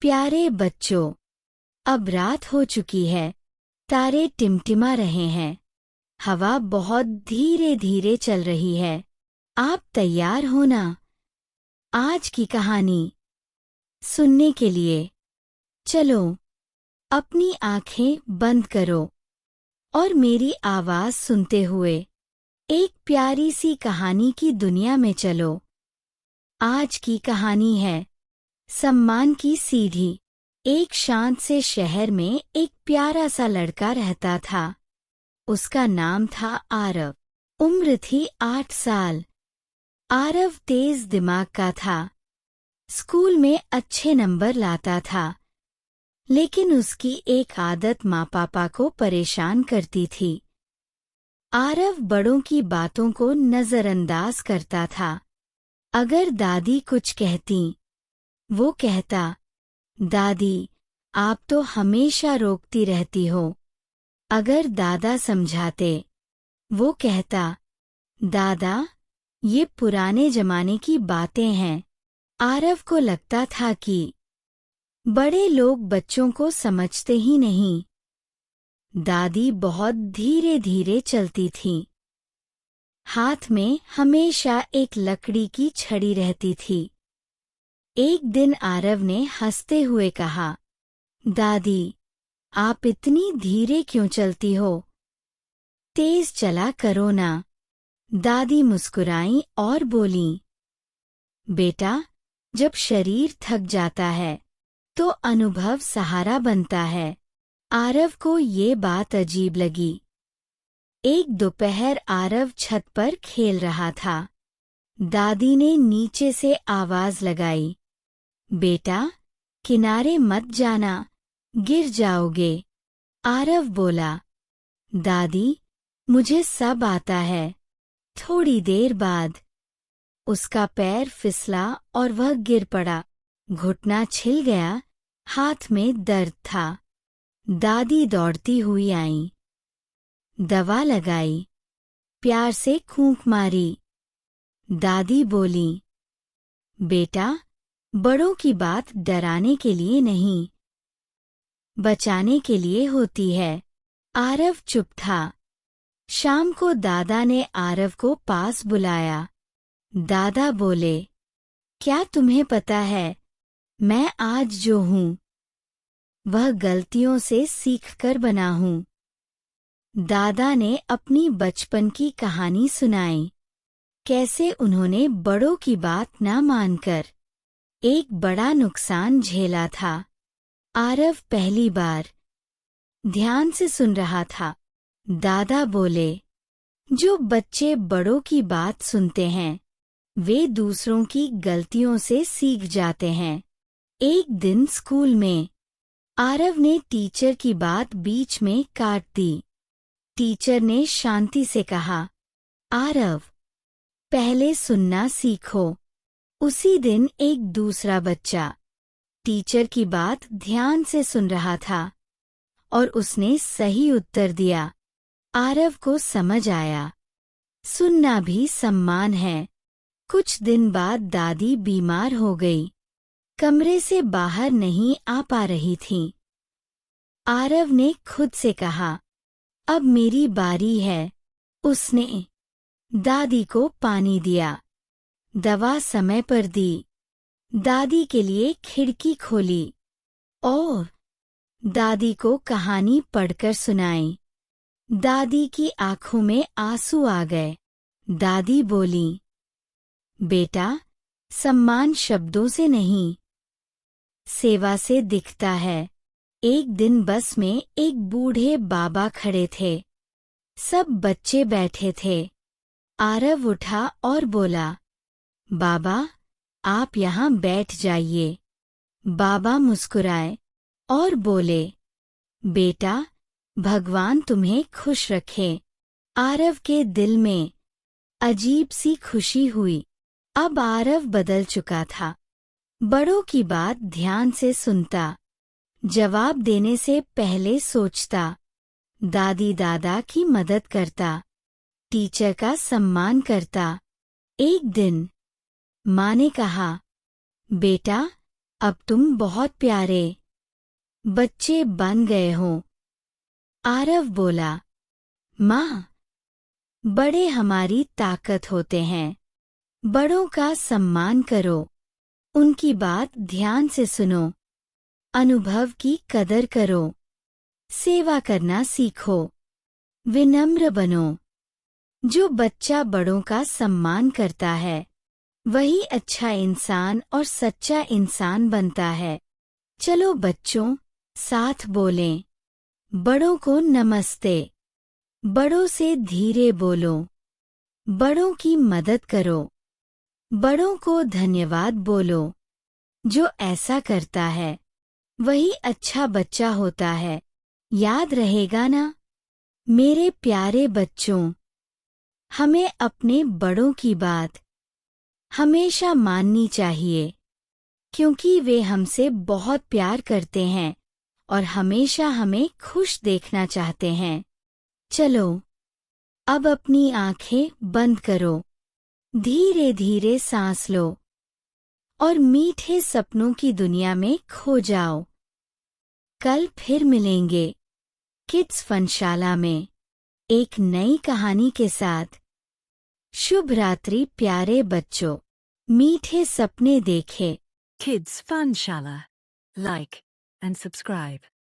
प्यारे बच्चों, अब रात हो चुकी है। तारे टिमटिमा रहे हैं। हवा बहुत धीरे धीरे चल रही है। आप तैयार हो ना आज की कहानी सुनने के लिए? चलो, अपनी आंखें बंद करो और मेरी आवाज सुनते हुए एक प्यारी सी कहानी की दुनिया में चलो। आज की कहानी है सम्मान की सीढ़ी। एक शांत से शहर में एक प्यारा सा लड़का रहता था। उसका नाम था आरव। उम्र थी 8 साल। आरव तेज दिमाग का था। स्कूल में अच्छे नंबर लाता था, लेकिन उसकी एक आदत माँ पापा को परेशान करती थी। आरव बड़ों की बातों को नजरअंदाज करता था। अगर दादी कुछ कहती, वो कहता, दादी, आप तो हमेशा रोकती रहती हो। अगर दादा समझाते, वो कहता, दादा, ये पुराने जमाने की बातें हैं। आरव को लगता था कि बड़े लोग बच्चों को समझते ही नहीं। दादी बहुत धीरे धीरे चलती थी। हाथ में हमेशा एक लकड़ी की छड़ी रहती थी। एक दिन आरव ने हंसते हुए कहा, दादी, आप इतनी धीरे क्यों चलती हो? तेज चला करो ना। दादी मुस्कुराईं और बोलीं, बेटा, जब शरीर थक जाता है तो अनुभव सहारा बनता है। आरव को ये बात अजीब लगी। एक दोपहर आरव छत पर खेल रहा था। दादी ने नीचे से आवाज लगाई, बेटा, किनारे मत जाना, गिर जाओगे। आरव बोला, दादी, मुझे सब आता है। थोड़ी देर बाद उसका पैर फिसला और वह गिर पड़ा। घुटना छिल गया, हाथ में दर्द था। दादी दौड़ती हुई आई, दवा लगाई, प्यार से फूंक मारी। दादी बोली, बेटा, बड़ों की बात डराने के लिए नहीं, बचाने के लिए होती है। आरव चुप था। शाम को दादा ने आरव को पास बुलाया। दादा बोले, क्या तुम्हें पता है, मैं आज जो हूँ, वह गलतियों से सीखकर बना हूँ। दादा ने अपनी बचपन की कहानी सुनाई। कैसे उन्होंने बड़ों की बात न मानकर एक बड़ा नुकसान झेला था। आरव पहली बार ध्यान से सुन रहा था। दादा बोले, जो बच्चे बड़ों की बात सुनते हैं, वे दूसरों की गलतियों से सीख जाते हैं। एक दिन स्कूल में आरव ने टीचर की बात बीच में काट दी। टीचर ने शांति से कहा, आरव, पहले सुनना सीखो। उसी दिन एक दूसरा बच्चा टीचर की बात ध्यान से सुन रहा था और उसने सही उत्तर दिया। आरव को समझ आया, सुनना भी सम्मान है। कुछ दिन बाद दादी बीमार हो गई। कमरे से बाहर नहीं आ पा रही थीं। आरव ने खुद से कहा, अब मेरी बारी है। उसने दादी को पानी दिया, दवा समय पर दी, दादी के लिए खिड़की खोली और दादी को कहानी पढ़कर सुनाई। दादी की आंखों में आंसू आ गए। दादी बोली, बेटा, सम्मान शब्दों से नहीं, सेवा से दिखता है। एक दिन बस में एक बूढ़े बाबा खड़े थे। सब बच्चे बैठे थे। आरव उठा और बोला, बाबा, आप यहाँ बैठ जाइए। बाबा मुस्कुराए और बोले, बेटा, भगवान तुम्हें खुश रखे। आरव के दिल में अजीब सी खुशी हुई। अब आरव बदल चुका था। बड़ों की बात ध्यान से सुनता, जवाब देने से पहले सोचता, दादी दादा की मदद करता, टीचर का सम्मान करता। एक दिन माँ ने कहा, बेटा, अब तुम बहुत प्यारे बच्चे बन गए हो। आरव बोला, माँ, बड़े हमारी ताकत होते हैं। बड़ों का सम्मान करो, उनकी बात ध्यान से सुनो, अनुभव की कदर करो, सेवा करना सीखो, विनम्र बनो। जो बच्चा बड़ों का सम्मान करता है वही अच्छा इंसान और सच्चा इंसान बनता है। चलो बच्चों, साथ बोलें, बड़ों को नमस्ते। बड़ों से धीरे बोलो, बड़ों की मदद करो, बड़ों को धन्यवाद बोलो। जो ऐसा करता है वही अच्छा बच्चा होता है। याद रहेगा ना मेरे प्यारे बच्चों, हमें अपने बड़ों की बात हमेशा माननी चाहिए, क्योंकि वे हमसे बहुत प्यार करते हैं और हमेशा हमें खुश देखना चाहते हैं। चलो, अब अपनी आंखें बंद करो, धीरे धीरे सांस लो और मीठे सपनों की दुनिया में खो जाओ। कल फिर मिलेंगे किड्स फनशाला में एक नई कहानी के साथ। शुभ रात्रि प्यारे बच्चों, मीठे सपने देखे। Kids Fun Shala. Like and subscribe.